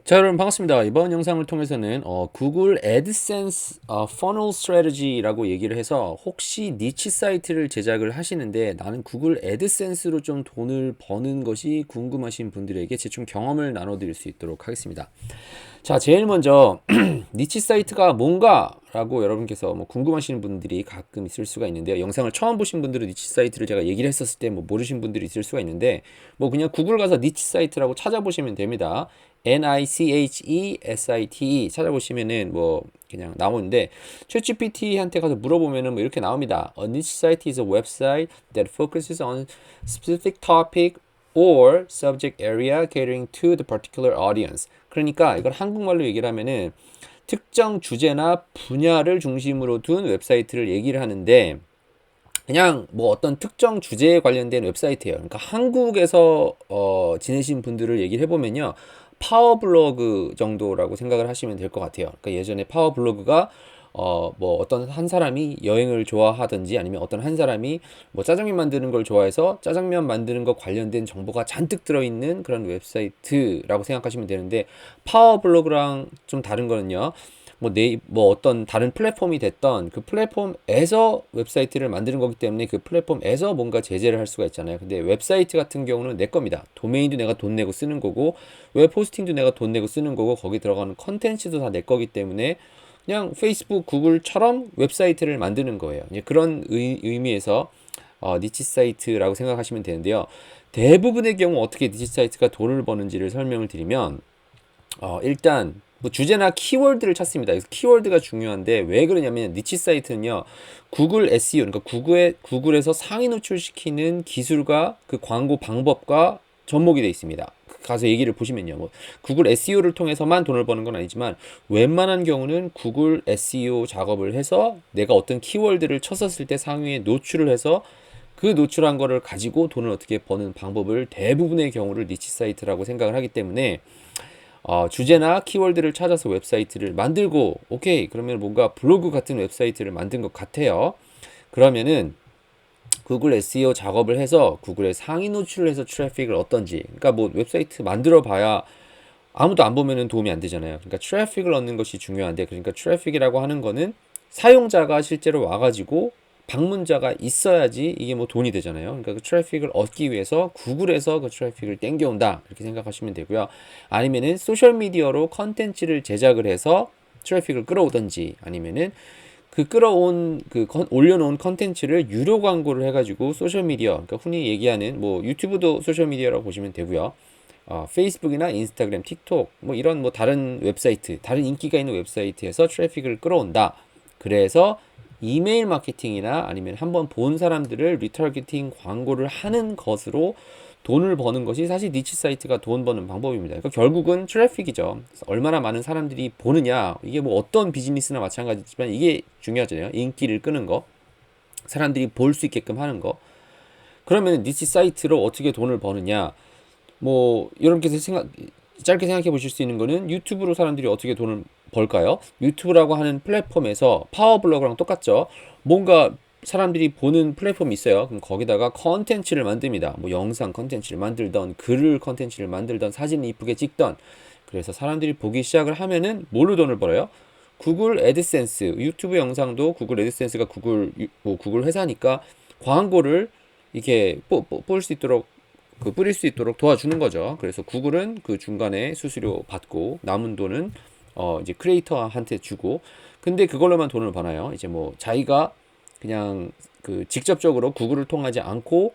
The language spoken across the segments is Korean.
자, 여러분 반갑습니다. 이번 영상을 통해서는 구글 애드센스 퍼널 스트래티지라고 얘기를 해서 혹시 니치 사이트를 제작을 하시는데 나는 구글 애드센스로 좀 돈을 버는 것이 궁금하신 분들에게 제 좀 경험을 나눠드릴 수 있도록 하겠습니다. 자, 제일 먼저 니치 사이트가 뭔가라고 여러분께서 뭐 궁금하시는 분들이 가끔 있을 수가 있는데요. 영상을 처음 보신 분들은 니치 사이트를 제가 얘기를 했었을 때 뭐 모르신 분들이 있을 수가 있는데 뭐 그냥 구글 가서 니치 사이트라고 찾아보시면 됩니다. NICHESITE 찾아보시면은 뭐 그냥 나오는데 챗GPT한테 가서 물어보면은 뭐 이렇게 나옵니다. A niche site is a website that focuses on specific topic or subject area catering to the particular audience. 그러니까 이걸 한국말로 얘기를 하면은 특정 주제나 분야를 중심으로 둔 웹사이트를 얘기를 하는데 그냥 뭐 어떤 특정 주제에 관련된 웹사이트예요. 그러니까 한국에서 지내신 분들을 얘기를 해보면요. 파워블로그 정도라고 생각을 하시면 될 것 같아요. 그러니까 예전에 파워블로그가 뭐 어떤 한 사람이 여행을 좋아하든지 아니면 어떤 한 사람이 뭐 짜장면 만드는 걸 좋아해서 짜장면 만드는 것 관련된 정보가 잔뜩 들어있는 그런 웹사이트라고 생각하시면 되는데 파워블로그랑 좀 다른 거는요. 뭐 어떤 다른 플랫폼이 됐던 그 플랫폼에서 웹사이트를 만드는 거기 때문에 그 플랫폼에서 뭔가 제재를 할 수가 있잖아요. 근데 웹사이트 같은 경우는 내 겁니다. 도메인도 내가 돈 내고 쓰는 거고, 웹 호스팅도 내가 돈 내고 쓰는 거고, 거기 들어가는 컨텐츠도 다 내 거기 때문에 그냥 페이스북, 구글처럼 웹사이트를 만드는 거예요. 이제 그런 의미에서 니치 사이트라고 생각하시면 되는데요. 대부분의 경우 어떻게 니치 사이트가 돈을 버는지를 설명을 드리면 일단 뭐 주제나 키워드를 찾습니다. 그래서 키워드가 중요한데 왜 그러냐면 니치 사이트는요. 구글 SEO 그러니까 구글에서 상위 노출시키는 기술과 그 광고 방법과 접목이 되어 있습니다. 가서 얘기를 보시면요. 뭐 구글 SEO를 통해서만 돈을 버는 건 아니지만 웬만한 경우는 구글 SEO 작업을 해서 내가 어떤 키워드를 쳤었을 때 상위에 노출을 해서 그 노출한 거를 가지고 돈을 어떻게 버는 방법을 대부분의 경우를 니치 사이트라고 생각을 하기 때문에 주제나 키워드를 찾아서 웹사이트를 만들고 오케이 그러면 뭔가 블로그 같은 웹사이트를 만든 것 같아요. 그러면은 구글 SEO 작업을 해서 구글에 상위 노출을 해서 트래픽을 얻던지 그러니까 뭐 웹사이트 만들어 봐야 아무도 안 보면은 도움이 안 되잖아요. 그러니까 트래픽을 얻는 것이 중요한데 그러니까 트래픽이라고 하는 거는 사용자가 실제로 와가지고 방문자가 있어야지 이게 뭐 돈이 되잖아요. 그러니까 그 트래픽을 얻기 위해서 구글에서 그 트래픽을 땡겨온다 이렇게 생각하시면 되고요. 아니면은 소셜 미디어로 컨텐츠를 제작을 해서 트래픽을 끌어오든지 아니면은 그 끌어온 올려놓은 컨텐츠를 유료 광고를 해가지고 소셜 미디어 그러니까 흔히 얘기하는 뭐 유튜브도 소셜 미디어라고 보시면 되고요. 페이스북이나 인스타그램, 틱톡 뭐 이런 뭐 다른 웹사이트, 다른 인기가 있는 웹사이트에서 트래픽을 끌어온다. 그래서 이메일 마케팅이나 아니면 한번 본 사람들을 리타르게팅 광고를 하는 것으로 돈을 버는 것이 사실 니치 사이트가 돈 버는 방법입니다. 그러니까 결국은 트래픽이죠. 얼마나 많은 사람들이 보느냐 이게 뭐 어떤 비즈니스나 마찬가지지만 이게 중요하잖아요. 인기를 끄는 거, 사람들이 볼 수 있게끔 하는 거. 그러면 니치 사이트로 어떻게 돈을 버느냐? 뭐 여러분께서 짧게 생각해 보실 수 있는 거는 유튜브로 사람들이 어떻게 돈을 벌까요? 유튜브라고 하는 플랫폼에서 파워블로그랑 똑같죠. 뭔가 사람들이 보는 플랫폼이 있어요. 그럼 거기다가 컨텐츠를 만듭니다. 뭐 영상 컨텐츠를 만들던 글을 컨텐츠를 만들던 사진을 이쁘게 찍던 그래서 사람들이 보기 시작을 하면은 뭘로 돈을 벌어요? 구글 애드센스 유튜브 영상도 구글 애드센스가 구글 회사니까 광고를 이렇게 볼 수 있도록 뿌릴 수 있도록 도와주는 거죠. 그래서 구글은 그 중간에 수수료 받고 남은 돈은 이제 크리에이터한테 주고 근데 그걸로만 돈을 버나요? 이제 뭐 자기가 그냥 그 직접적으로 구글을 통하지 않고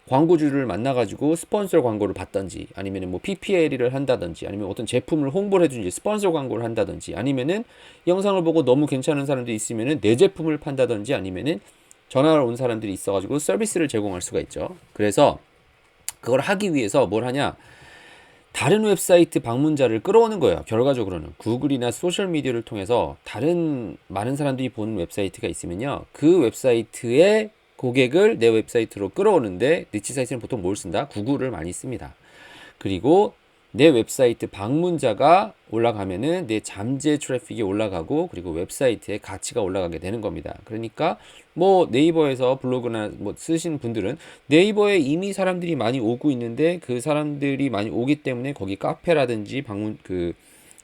광고주를 만나가지고 스폰서 광고를 받던지 아니면 뭐 PPL을 한다든지 아니면 어떤 제품을 홍보를 해주는지 스폰서 광고를 한다든지 아니면은 영상을 보고 너무 괜찮은 사람들이 있으면은 내 제품을 판다든지 아니면은 전화를 온 사람들이 있어가지고 서비스를 제공할 수가 있죠. 그래서 그걸 하기 위해서 뭘 하냐? 다른 웹사이트 방문자를 끌어오는 거예요. 결과적으로는 구글이나 소셜 미디어를 통해서 다른 많은 사람들이 보는 웹사이트가 있으면요. 그 웹사이트의 고객을 내 웹사이트로 끌어오는데 니치 사이트는 보통 뭘 쓴다? 구글을 많이 씁니다. 그리고 내 웹사이트 방문자가 올라가면은 내 잠재 트래픽이 올라가고 그리고 웹사이트의 가치가 올라가게 되는 겁니다. 그러니까 뭐 네이버에서 블로그나 뭐 쓰신 분들은 네이버에 이미 사람들이 많이 오고 있는데 그 사람들이 많이 오기 때문에 거기 카페라든지 방문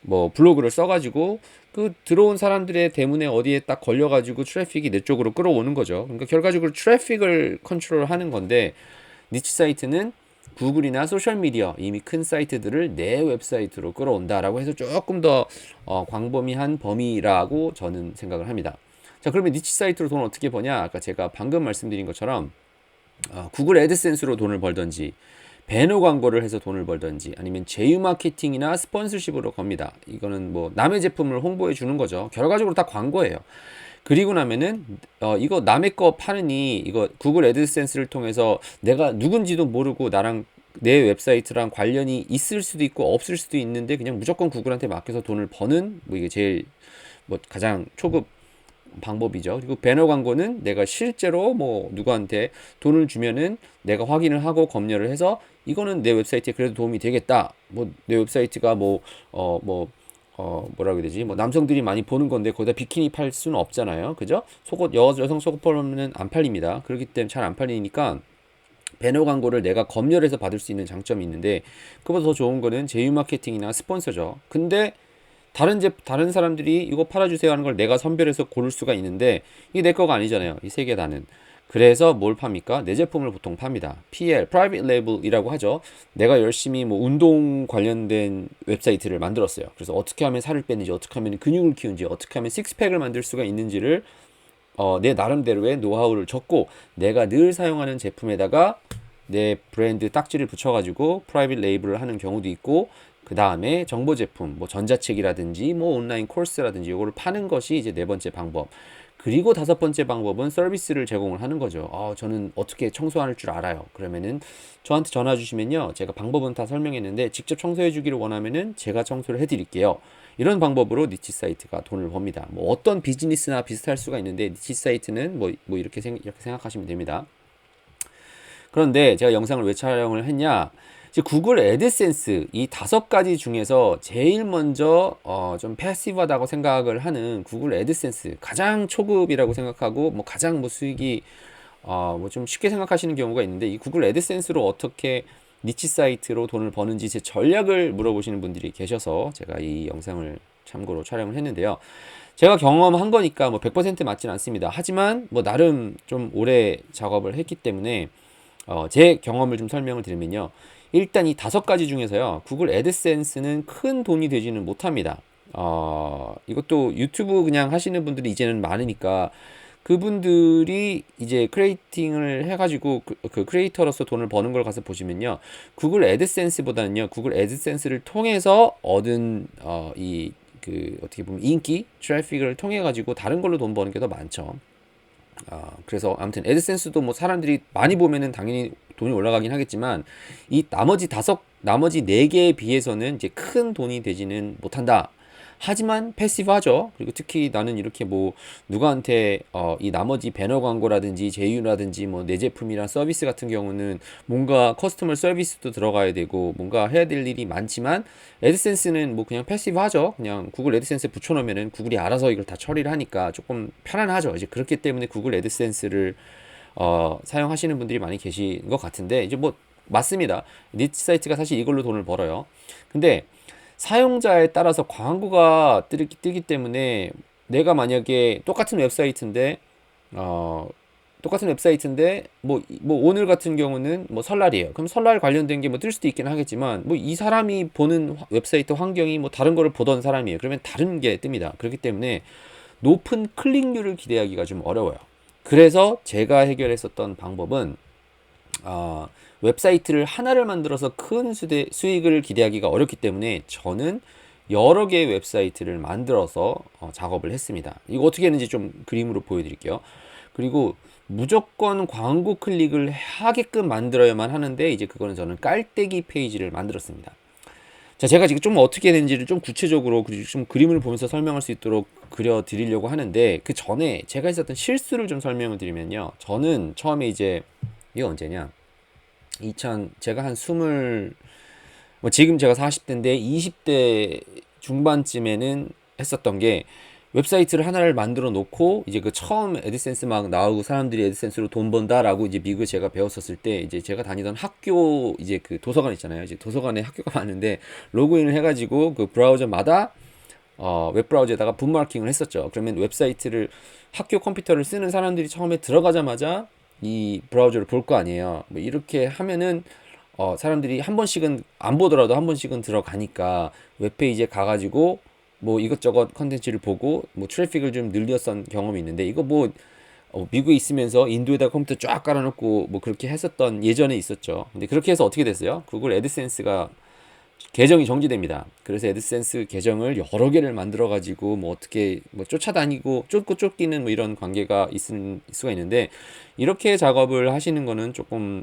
뭐 블로그를 써가지고 그 들어온 사람들의 대문에 어디에 딱 걸려가지고 트래픽이 내 쪽으로 끌어오는 거죠. 그러니까 결과적으로 트래픽을 컨트롤하는 건데 니치 사이트는 구글이나 소셜미디어 이미 큰 사이트들을 내 웹사이트로 끌어온다라고 해서 조금 더 광범위한 범위라고 저는 생각을 합니다. 자, 그러면 니치 사이트로 돈을 어떻게 버냐? 아까 제가 방금 말씀드린 것처럼 구글 애드센스로 돈을 벌던지 배너 광고를 해서 돈을 벌던지 아니면 제휴 마케팅이나 스폰서십으로 겁니다. 이거는 뭐 남의 제품을 홍보해 주는 거죠. 결과적으로 다 광고예요. 그리고 나면은 이거 남의 거 파느니 이거 구글 애드센스를 통해서 내가 누군지도 모르고 나랑 내 웹사이트랑 관련이 있을 수도 있고 없을 수도 있는데 그냥 무조건 구글한테 맡겨서 돈을 버는 뭐 이게 제일 뭐 가장 초급 방법이죠. 그리고 배너 광고는 내가 실제로 뭐 누구한테 돈을 주면은 내가 확인을 하고 검열을 해서 이거는 내 웹사이트에 그래도 도움이 되겠다. 뭐 내 웹사이트가 뭐라고 해야 되지? 뭐 남성들이 많이 보는 건데 거기다 비키니 팔 수는 없잖아요. 그죠? 속옷 여성 속옷 팔면 안 팔립니다. 그렇기 때문에 잘 안 팔리니까 배너 광고를 내가 검열해서 받을 수 있는 장점이 있는데 그보다 더 좋은 거는 제휴 마케팅이나 스폰서죠. 근데 다른 사람들이 이거 팔아주세요 하는 걸 내가 선별해서 고를 수가 있는데 이게 내 거가 아니잖아요. 이 세 개 다는. 그래서 뭘 팝니까? 내 제품을 보통 팝니다. PL, Private Label이라고 하죠. 내가 열심히 뭐 운동 관련된 웹사이트를 만들었어요. 그래서 어떻게 하면 살을 빼는지, 어떻게 하면 근육을 키우는지, 어떻게 하면 식스팩을 만들 수가 있는지를 내 나름대로의 노하우를 적고 내가 늘 사용하는 제품에다가 내 브랜드 딱지를 붙여가지고 프라이빗 레이블을 하는 경우도 있고 그 다음에 정보 제품, 뭐 전자책이라든지 뭐 온라인 코र्스라든지 이거를 파는 것이 이제 네 번째 방법. 그리고 다섯 번째 방법은 서비스를 제공을 하는 거죠. 저는 어떻게 청소할 줄 알아요. 그러면은 저한테 전화 주시면요. 제가 방법은 다 설명했는데 직접 청소해 주기를 원하면은 제가 청소를 해 드릴게요. 이런 방법으로 니치 사이트가 돈을 법니다. 뭐 어떤 비즈니스나 비슷할 수가 있는데 니치 사이트는 뭐 이렇게 생각하시면 됩니다. 그런데 제가 영상을 왜 촬영을 했냐? 이제 구글 애드센스 이 다섯 가지 중에서 제일 먼저 좀 패시브하다고 생각을 하는 구글 애드센스 가장 초급이라고 생각하고 뭐 가장 뭐 수익이 뭐 좀 쉽게 생각하시는 경우가 있는데 이 구글 애드센스로 어떻게 니치 사이트로 돈을 버는지 제 전략을 물어보시는 분들이 계셔서 제가 이 영상을 참고로 촬영을 했는데요. 제가 경험한 거니까 뭐 100% 맞진 않습니다. 하지만 뭐 나름 좀 오래 작업을 했기 때문에 제 경험을 좀 설명을 드리면요. 일단 이 다섯 가지 중에서요. 구글 애드센스는 큰 돈이 되지는 못합니다. 이것도 유튜브 그냥 하시는 분들이 이제는 많으니까 그분들이 이제 크리에이팅을 해가지고 그 크리에이터로서 돈을 버는 걸 가서 보시면요. 구글 애드센스보다는요. 구글 애드센스를 통해서 얻은 어떻게 보면 인기, 트래픽을 통해 가지고 다른 걸로 돈 버는 게 더 많죠. 그래서 아무튼 애드센스도 뭐 사람들이 많이 보면은 당연히 돈이 올라가긴 하겠지만 이 나머지 네 개에 비해서는 이제 큰 돈이 되지는 못한다. 하지만 패시브하죠. 그리고 특히 나는 이렇게 뭐 누구한테 이 나머지 배너 광고라든지 제휴라든지 뭐 내 제품이랑 서비스 같은 경우는 뭔가 커스터머 서비스도 들어가야 되고 뭔가 해야 될 일이 많지만 애드센스는 뭐 그냥 패시브하죠. 그냥 구글 애드센스 붙여놓으면은 구글이 알아서 이걸 다 처리를 하니까 조금 편안하죠. 이제 그렇기 때문에 구글 애드센스를 사용하시는 분들이 많이 계신 것 같은데 이제 뭐 맞습니다. 니치 사이트가 사실 이걸로 돈을 벌어요. 근데 사용자에 따라서 광고가 뜨기 때문에 내가 만약에 똑같은 웹사이트인데 뭐 오늘 같은 경우는 뭐 설날이에요. 그럼 설날 관련된 게 뭐 뜰 수도 있긴 하겠지만 뭐 이 사람이 보는 웹사이트 환경이 뭐 다른 거를 보던 사람이에요. 그러면 다른 게 뜹니다. 그렇기 때문에 높은 클릭률을 기대하기가 좀 어려워요. 그래서 제가 해결했었던 방법은 웹사이트를 하나를 만들어서 큰 수익을 기대하기가 어렵기 때문에 저는 여러 개의 웹사이트를 만들어서 작업을 했습니다. 이거 어떻게 했는지 좀 그림으로 보여드릴게요. 그리고 무조건 광고 클릭을 하게끔 만들어야만 하는데 이제 그거는 저는 깔때기 페이지를 만들었습니다. 자, 제가 지금 좀 어떻게 되는지를 좀 구체적으로 그리고 좀 그림을 보면서 설명할 수 있도록 그려드리려고 하는데 그 전에 제가 했었던 실수를 좀 설명을 드리면요. 저는 처음에 이제 이게 언제냐? 제가 한 뭐 지금 제가 40대인데 20대 중반쯤에는 했었던 게 웹사이트를 하나를 만들어 놓고 이제 그 처음 애드센스 막 나오고 사람들이 애드센스로 돈 번다라고 이제 미국에 제가 배웠었을 때 이제 제가 다니던 학교 이제 그 도서관 있잖아요. 이제 도서관에 학교가 많은데 로그인을 해가지고 그 브라우저마다 웹브라우저에다가 붐마킹을 했었죠. 그러면 웹사이트를 학교 컴퓨터를 쓰는 사람들이 처음에 들어가자마자 이 브라우저를 볼 거 아니에요. 뭐 이렇게 하면은 사람들이 한 번씩은 안 보더라도 한 번씩은 들어가니까 웹페이지에 가가지고 뭐 이것저것 컨텐츠를 보고 뭐 트래픽을 좀 늘렸던 경험이 있는데 이거 뭐 미국에 있으면서 인도에다가 컴퓨터 쫙 깔아놓고 뭐 그렇게 했었던 예전에 있었죠. 근데 그렇게 해서 어떻게 됐어요? 구글 애드센스가 계정이 정지됩니다. 그래서 애드센스 계정을 여러 개를 만들어 가지고 뭐 어떻게 뭐 쫓아다니고 쫓고 쫓기는 뭐 이런 관계가 있을 수가 있는데 이렇게 작업을 하시는 거는 조금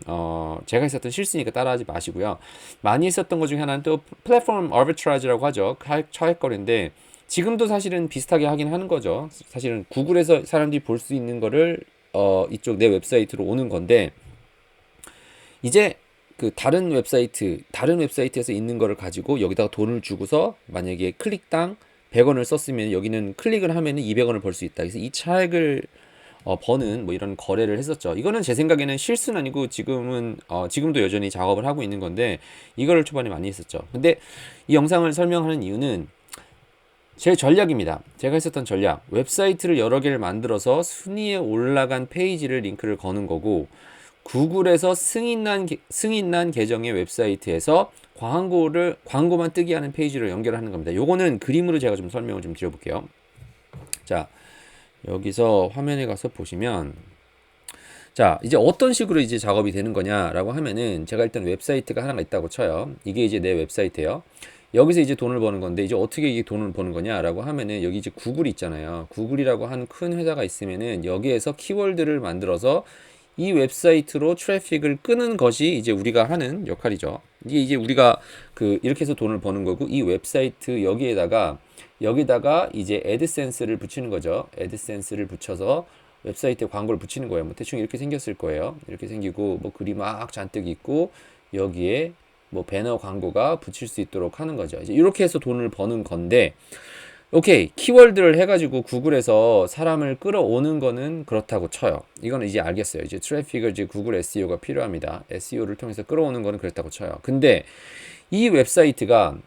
제가 했었던 실수니까 따라하지 마시고요. 많이 했었던 것 중에 하나는 또 플랫폼 아비트라지라고 하죠. 차익거래인데 지금도 사실은 비슷하게 하긴 하는 거죠. 사실은 구글에서 사람들이 볼 수 있는 거를 이쪽 내 웹사이트로 오는 건데 이제 그 다른 웹사이트에서 있는 거를 가지고 여기다가 돈을 주고서 만약에 클릭당 100원을 썼으면 여기는 클릭을 하면은 200원을 벌 수 있다. 그래서 이 차액을 버는 뭐 이런 거래를 했었죠. 이거는 제 생각에는 실수는 아니고 지금도 여전히 작업을 하고 있는 건데 이거를 초반에 많이 했었죠. 근데 이 영상을 설명하는 이유는 제 전략입니다. 제가 했었던 전략. 웹사이트를 여러 개를 만들어서 순위에 올라간 페이지를 링크를 거는 거고 구글에서 승인난 계정의 웹사이트에서 광고만 뜨게 하는 페이지로 연결하는 겁니다. 요거는 그림으로 제가 좀 설명을 좀 드려볼게요. 자, 여기서 화면에 가서 보시면 자, 이제 어떤 식으로 이제 작업이 되는 거냐라고 하면은 제가 일단 웹사이트가 하나가 있다고 쳐요. 이게 이제 내 웹사이트예요. 여기서 이제 돈을 버는 건데 이제 어떻게 이게 돈을 버는 거냐라고 하면은 여기 이제 구글이 있잖아요. 구글이라고 하는 큰 회사가 있으면은 여기에서 키워드를 만들어서 이 웹사이트로 트래픽을 끄는 것이 이제 우리가 하는 역할이죠. 이게 이제 우리가 이렇게 해서 돈을 버는 거고 이 웹사이트 여기다가 이제 애드센스를 붙이는 거죠. 애드센스를 붙여서 웹사이트에 광고를 붙이는 거예요. 뭐 대충 이렇게 생겼을 거예요. 이렇게 생기고 뭐 글이 막 잔뜩 있고 여기에 뭐 배너 광고가 붙일 수 있도록 하는 거죠. 이제 이렇게 해서 돈을 버는 건데 오케이 키워드를 해가지고 구글에서 사람을 끌어오는 거는 그렇다고 쳐요. 이거는 이제 알겠어요. 이제 트래픽을 이제 구글 SEO가 필요합니다. SEO를 통해서 끌어오는 거는 그렇다고 쳐요. 근데 이 웹사이트가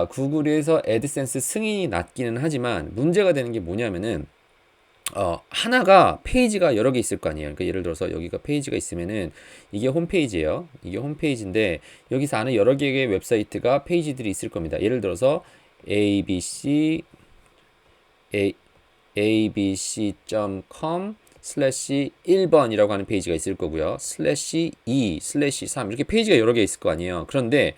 구글에서 애드센스 승인이 낮기는 하지만 문제가 되는 게 뭐냐면은 하나가 페이지가 여러 개 있을 거 아니에요. 그러니까 예를 들어서 여기가 페이지가 있으면은 이게 홈페이지예요. 이게 홈페이지인데 여기서 안에 여러 개의 웹사이트가 페이지들이 있을 겁니다. 예를 들어서 abc.com 슬래시 1번이라고 하는 페이지가 있을 거고요. 슬래시 2, 슬래시 3 이렇게 페이지가 여러 개 있을 거 아니에요. 그런데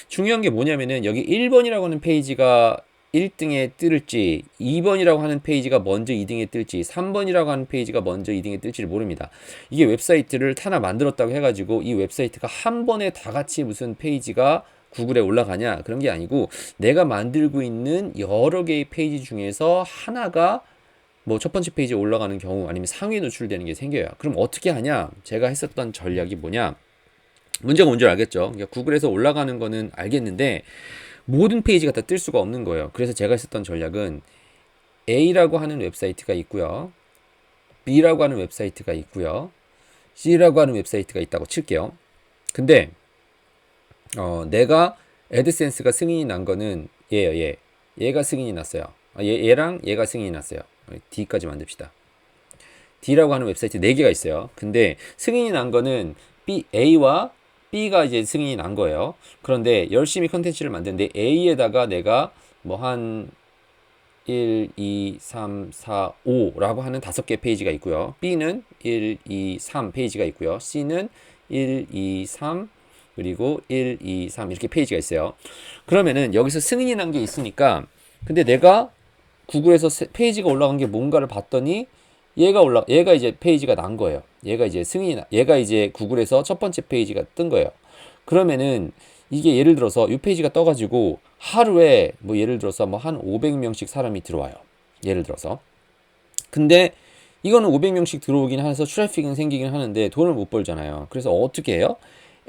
중요한 게 뭐냐면은 여기 1번이라고 하는 페이지가 1등에 뜰지 2번이라고 하는 페이지가 먼저 2등에 뜰지 3번이라고 하는 페이지가 먼저 2등에 뜰지를 모릅니다. 이게 웹사이트를 하나 만들었다고 해가지고 이 웹사이트가 한 번에 다 같이 무슨 페이지가 구글에 올라가냐 그런 게 아니고 내가 만들고 있는 여러 개의 페이지 중에서 하나가 뭐 첫 번째 페이지에 올라가는 경우 아니면 상위에 노출되는 게 생겨요. 그럼 어떻게 하냐? 제가 했었던 전략이 뭐냐? 문제가 뭔지 알겠죠? 그러니까 구글에서 올라가는 거는 알겠는데 모든 페이지가 다 뜰 수가 없는 거예요. 그래서 제가 했었던 전략은 A라고 하는 웹사이트가 있고요. B라고 하는 웹사이트가 있고요. C라고 하는 웹사이트가 있다고 칠게요. 근데 내가 애드센스가 승인이 난 거는 얘예요. 얘가 승인이 났어요. 얘랑 얘가 승인이 났어요. D까지 만듭시다. D라고 하는 웹사이트 4개가 있어요. 근데 승인이 난 거는 A와 B가 이제 승인이 난 거예요. 그런데 열심히 컨텐츠를 만드는데 A에다가 내가 뭐 한 1, 2, 3, 4, 5라고 하는 5개 페이지가 있고요. B는 1, 2, 3 페이지가 있고요. C는 1, 2, 3 그리고 1, 2, 3 이렇게 페이지가 있어요. 그러면은 여기서 승인이 난 게 있으니까 근데 내가 구글에서 페이지가 올라간 게 뭔가를 봤더니 얘가 이제 페이지가 난 거예요. 얘가 이제 구글에서 첫 번째 페이지가 뜬 거예요. 그러면은 이게 예를 들어서 이 페이지가 떠가지고 하루에 뭐 예를 들어서 뭐 한 500명씩 사람이 들어와요. 예를 들어서. 근데 이거는 500명씩 들어오긴 해서 트래픽은 생기긴 하는데 돈을 못 벌잖아요. 그래서 어떻게 해요?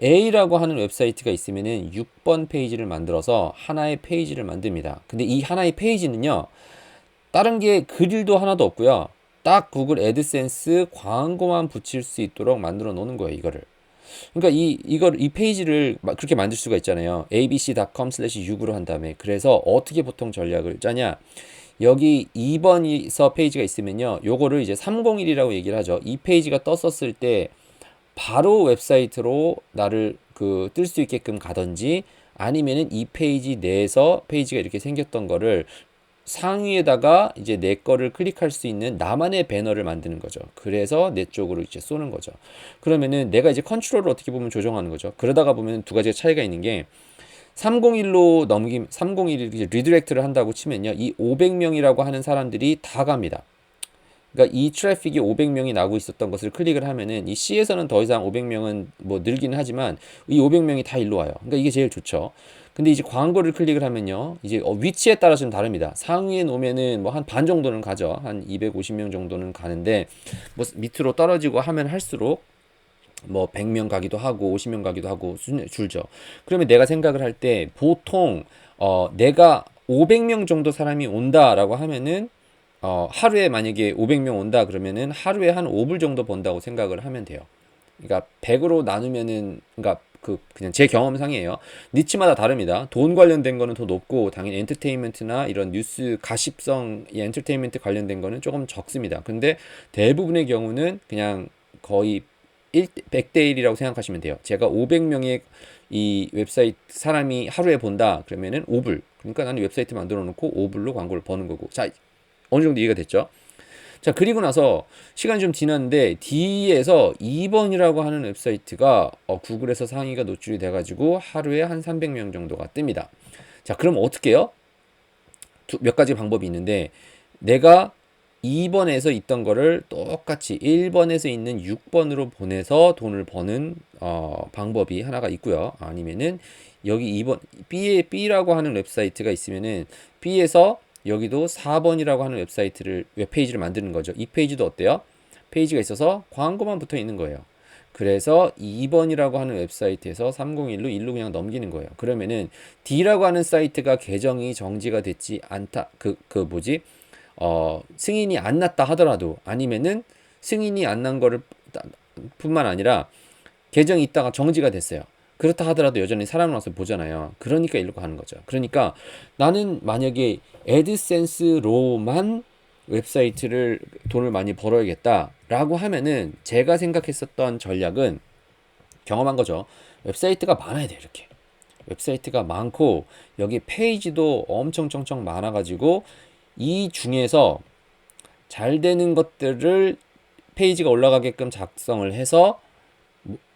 A라고 하는 웹사이트가 있으면은 6번 페이지를 만들어서 하나의 페이지를 만듭니다. 근데 이 하나의 페이지는요, 다른 게 글도 하나도 없고요. 딱 구글 애드센스 광고만 붙일 수 있도록 만들어 놓는 거예요, 이거를. 그러니까 이 페이지를 그렇게 만들 수가 있잖아요. abc.com/6으로 한 다음에. 그래서 어떻게 보통 전략을 짜냐? 여기 2번에서 페이지가 있으면요. 요거를 이제 301이라고 얘기를 하죠. 이 페이지가 떴었을 때 바로 웹사이트로 나를 뜰 수 있게끔 가든지, 아니면은 이 페이지 내에서 페이지가 이렇게 생겼던 거를 상위에다가 이제 내 거를 클릭할 수 있는 나만의 배너를 만드는 거죠. 그래서 내 쪽으로 이제 쏘는 거죠. 그러면은 내가 이제 컨트롤을 어떻게 보면 조정하는 거죠. 그러다가 보면 두 가지가 차이가 있는 게, 301로 301을 이제 리디렉트를 한다고 치면요, 이 500명이라고 하는 사람들이 다 갑니다. 그러니까 이 트래픽이 500명이 나고 있었던 것을 클릭을 하면은, 이 C에서는 더 이상 500명은 뭐 늘기는 하지만 이 500명이 다 일로 와요. 그러니까 이게 제일 좋죠. 근데 이제 광고를 클릭을 하면요, 이제 위치에 따라 좀 다릅니다. 상위에 놓으면은 뭐 한 반 정도는 가죠. 한 250명 정도는 가는데, 뭐 밑으로 떨어지고 하면 할수록 뭐 100명 가기도 하고 50명 가기도 하고 줄죠. 그러면 내가 생각을 할 때 보통 내가 500명 정도 사람이 온다라고 하면은, 하루에 만약에 500명 온다 그러면은 하루에 한 5불 정도 번다고 생각을 하면 돼요. 그러니까 100으로 나누면은, 그러니까 그냥 제 경험상이에요. 니치마다 다릅니다. 돈 관련된 거는 더 높고, 당연히 엔터테인먼트나 이런 뉴스 가십성 엔터테인먼트 관련된 거는 조금 적습니다. 근데 대부분의 경우는 그냥 거의 100대 1이라고 생각하시면 돼요. 제가 500명의 이 웹사이트 사람이 하루에 본다 그러면은 5불. 그러니까 나는 웹사이트 만들어 놓고 5불로 광고를 버는 거고. 자, 어느 정도 이해가 됐죠? 자, 그리고 나서 시간이 좀 지났는데 D에서 2번이라고 하는 웹사이트가 구글에서 상위가 노출이 돼가지고 하루에 한 300명 정도가 뜹니다. 자, 그럼 어떻게 해요? 몇 가지 방법이 있는데, 내가 2번에서 있던 거를 똑같이 1번에서 있는 6번으로 보내서 돈을 버는 방법이 하나가 있고요. 아니면은 여기 2번 B라고 하는 웹사이트가 있으면은 B에서 여기도 4번이라고 하는 웹페이지를 만드는 거죠. 이 페이지도 어때요? 페이지가 있어서 광고만 붙어 있는 거예요. 그래서 2번이라고 하는 웹사이트에서 301로 1로 그냥 넘기는 거예요. 그러면은 D라고 하는 사이트가 계정이 정지가 됐지 않다. 승인이 안 났다 하더라도, 아니면은 승인이 안 난 거를 뿐만 아니라 계정이 있다가 정지가 됐어요. 그렇다 하더라도 여전히 사람을 와서 보잖아요. 그러니까 이렇게 하는 거죠. 그러니까 나는 만약에 애드센스로만 웹사이트를 돈을 많이 벌어야겠다라고 하면은, 제가 생각했었던 전략은 경험한 거죠. 웹사이트가 많아야 돼요. 이렇게 웹사이트가 많고 여기 페이지도 엄청 청청 많아가지고, 이 중에서 잘 되는 것들을 페이지가 올라가게끔 작성을 해서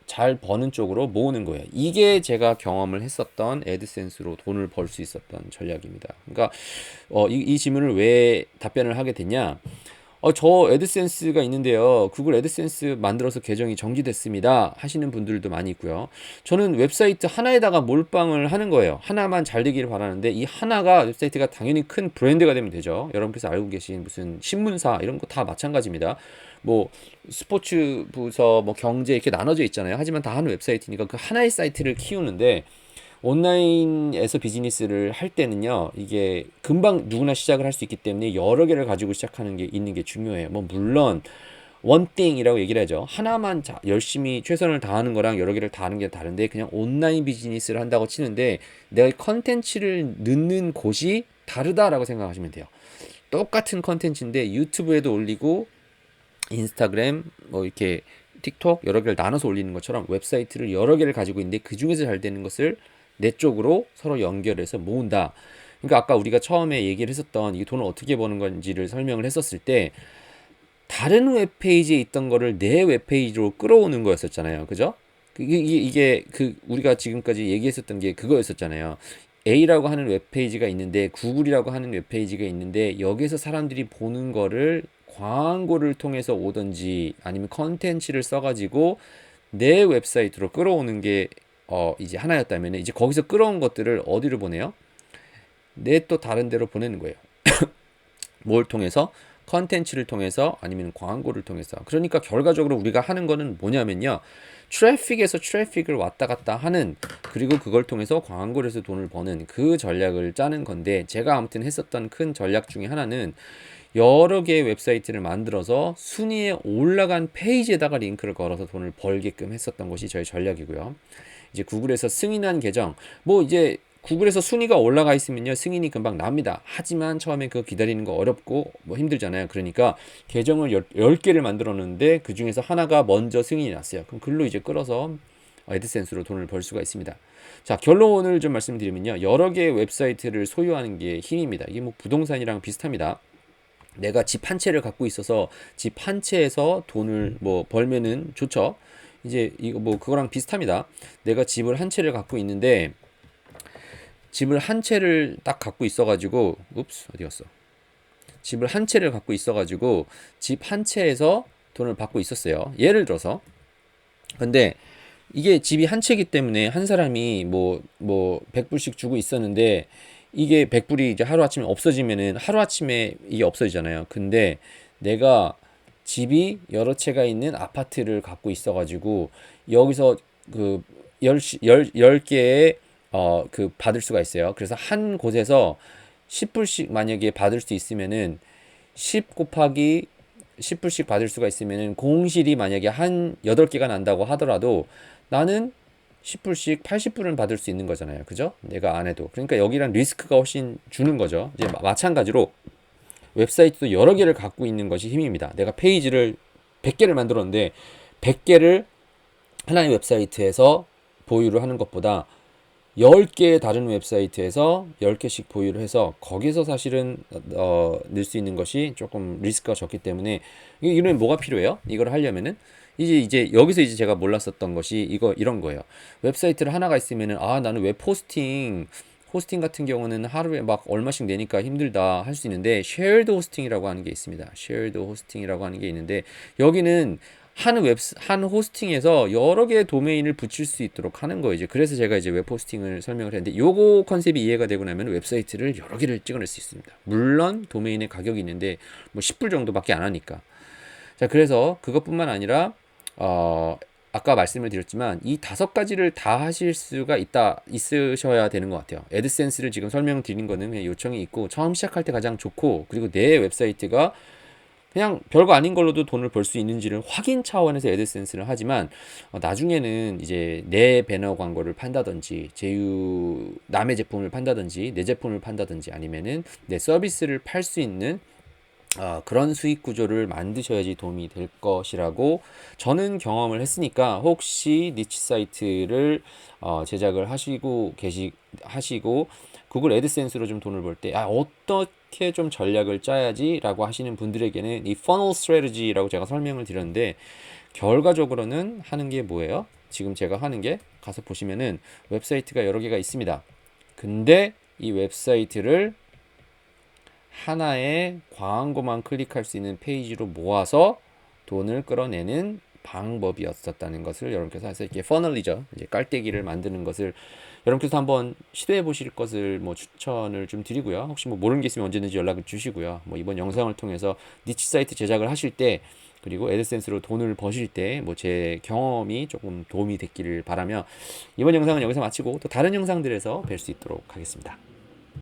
잘 버는 쪽으로 모으는 거예요. 이게 제가 경험을 했었던 애드센스로 돈을 벌 수 있었던 전략입니다. 그러니까 이 질문을 왜 답변을 하게 됐냐? 저 애드센스가 있는데요, 구글 애드센스 만들어서 계정이 정지됐습니다 하시는 분들도 많이 있고요. 저는 웹사이트 하나에다가 몰빵을 하는 거예요. 하나만 잘 되기를 바라는데, 이 하나가 웹사이트가 당연히 큰 브랜드가 되면 되죠. 여러분께서 알고 계신 무슨 신문사 이런 거 다 마찬가지입니다. 뭐 스포츠 부서, 뭐 경제 이렇게 나눠져 있잖아요. 하지만 다 한 웹사이트니까 그 하나의 사이트를 키우는데, 온라인에서 비즈니스를 할 때는요, 이게 금방 누구나 시작을 할 수 있기 때문에 여러 개를 가지고 시작하는 게 있는 게 중요해요. 뭐 물론 원띵이라고 얘기를 하죠. 하나만 열심히 최선을 다하는 거랑 여러 개를 다 하는 게 다른데, 그냥 온라인 비즈니스를 한다고 치는데 내가 컨텐츠를 넣는 곳이 다르다라고 생각하시면 돼요. 똑같은 컨텐츠인데 유튜브에도 올리고 인스타그램 뭐 이렇게 틱톡 여러 개를 나눠서 올리는 것처럼, 웹사이트를 여러 개를 가지고 있는데 그 중에서 잘 되는 것을 내 쪽으로 서로 연결해서 모은다. 그러니까 아까 우리가 처음에 얘기를 했었던 이 돈을 어떻게 버는 건지를 설명을 했었을 때, 다른 웹페이지에 있던 거를 내 웹페이지로 끌어오는 거였었잖아요. 그죠? 이게 우리가 지금까지 얘기했었던 게 그거였었잖아요. A라고 하는 웹페이지가 있는데, 구글이라고 하는 웹페이지가 있는데, 여기서 사람들이 보는 거를 광고를 통해서 오든지 아니면 컨텐츠를 써가지고 내 웹사이트로 끌어오는 게 이제 하나였다면, 이제 거기서 끌어온 것들을 어디로 보내요? 내 또 다른 데로 보내는 거예요. 뭘 통해서? 컨텐츠를 통해서 아니면 광고를 통해서. 그러니까 결과적으로 우리가 하는 거는 뭐냐면요. 트래픽에서 트래픽을 왔다 갔다 하는, 그리고 그걸 통해서 광고를 해서 돈을 버는 그 전략을 짜는 건데, 제가 아무튼 했었던 큰 전략 중에 하나는 여러 개의 웹사이트를 만들어서 순위에 올라간 페이지에다가 링크를 걸어서 돈을 벌게끔 했었던 것이 저의 전략이고요. 이제 구글에서 승인한 계정, 뭐 이제 구글에서 순위가 올라가 있으면요 승인이 금방 납니다. 하지만 처음에 그거 기다리는 거 어렵고 뭐 힘들잖아요. 그러니까 계정을 10개를 만들었는데 그 중에서 하나가 먼저 승인이 났어요. 그럼 글로 이제 끌어서 애드센스로 돈을 벌 수가 있습니다. 자, 결론을 좀 말씀드리면요, 여러 개의 웹사이트를 소유하는 게 힘입니다. 이게 뭐 부동산이랑 비슷합니다. 내가 집 한 채를 갖고 있어서 집 한 채에서 돈을 뭐 벌면은 좋죠. 이제 이거 뭐 그거랑 비슷합니다. 내가 집을 한 채를 갖고 있는데, 집을 한 채를 딱 갖고 있어가지고, 어디 갔어? 집을 한 채를 갖고 있어가지고 집 한 채에서 돈을 받고 있었어요. 예를 들어서. 근데 이게 집이 한 채이기 때문에 한 사람이 뭐 100불씩 주고 있었는데, 이게 100불이 이제 하루아침에 없어지면은 하루아침에 이게 없어지잖아요. 근데 내가 집이 여러 채가 있는 아파트를 갖고 있어가지고 여기서 그 10개의 그 받을 수가 있어요. 그래서 한 곳에서 10불씩 만약에 받을 수 있으면은 10 곱하기 10불씩 받을 수가 있으면은 공실이 만약에 한 8개가 난다고 하더라도 나는 10불씩 80불은 받을 수 있는 거잖아요. 그죠? 내가 안 해도. 그러니까 여기랑 리스크가 훨씬 주는 거죠. 이제 마찬가지로 웹사이트도 여러 개를 갖고 있는 것이 힘입니다. 내가 페이지를 100개를 만들었는데 100개를 하나의 웹사이트에서 보유를 하는 것보다 10개의 다른 웹사이트에서 10개씩 보유를 해서 거기서 사실은 넣을 수 있는 것이 조금 리스크가 적기 때문에, 이런 뭐가 필요해요? 이걸 하려면은 이제 여기서 이제 제가 몰랐었던 것이 이런 거예요. 웹사이트를 하나가 있으면은 나는 웹 호스팅 같은 경우는 하루에 막 얼마씩 내니까 힘들다 할 수 있는데, 쉐어드 호스팅이라고 하는 게 있습니다. 쉐어드 호스팅이라고 하는 게 있는데, 여기는 한 호스팅에서 여러 개의 도메인을 붙일 수 있도록 하는 거예요. 그래서 제가 이제 웹 호스팅을 설명을 했는데, 요거 컨셉이 이해가 되고 나면 웹사이트를 여러 개를 찍어낼 수 있습니다. 물론 도메인의 가격이 있는데 뭐 10불 정도밖에 안 하니까. 자, 그래서 그것뿐만 아니라 아까 말씀을 드렸지만 이 5가지를 다 하실 수가 있으셔야 되는 것 같아요. 애드센스를 지금 설명드린 거는 그냥 요청이 있고, 처음 시작할 때 가장 좋고, 그리고 내 웹사이트가 그냥 별거 아닌 걸로도 돈을 벌 수 있는지를 확인 차원에서 애드센스를 하지만, 나중에는 이제 내 배너 광고를 판다든지 남의 제품을 판다든지 내 제품을 판다든지 아니면은 내 서비스를 팔 수 있는 그런 수익 구조를 만드셔야지 도움이 될 것이라고 저는 경험을 했으니까, 혹시 니치 사이트를 제작을 하시고 구글 애드센스로 좀 돈을 벌 때 어떻게 좀 전략을 짜야지 라고 하시는 분들에게는 이 funnel strategy라고 제가 설명을 드렸는데, 결과적으로는 하는 게 뭐예요? 지금 제가 하는 게, 가서 보시면은 웹사이트가 여러 개가 있습니다. 근데 이 웹사이트를 하나의 광고만 클릭할 수 있는 페이지로 모아서 돈을 끌어내는 방법이었었다는 것을 여러분께서 해서, 이렇게 퍼널이죠. 이제 깔때기를 만드는 것을 여러분께서 한번 시도해 보실 것을 뭐 추천을 좀 드리고요. 혹시 뭐 모르는 게 있으면 언제든지 연락을 주시고요. 뭐 이번 영상을 통해서 니치 사이트 제작을 하실 때, 그리고 애드센스로 돈을 버실 때 뭐 제 경험이 조금 도움이 됐기를 바라며, 이번 영상은 여기서 마치고 또 다른 영상들에서 뵐 수 있도록 하겠습니다.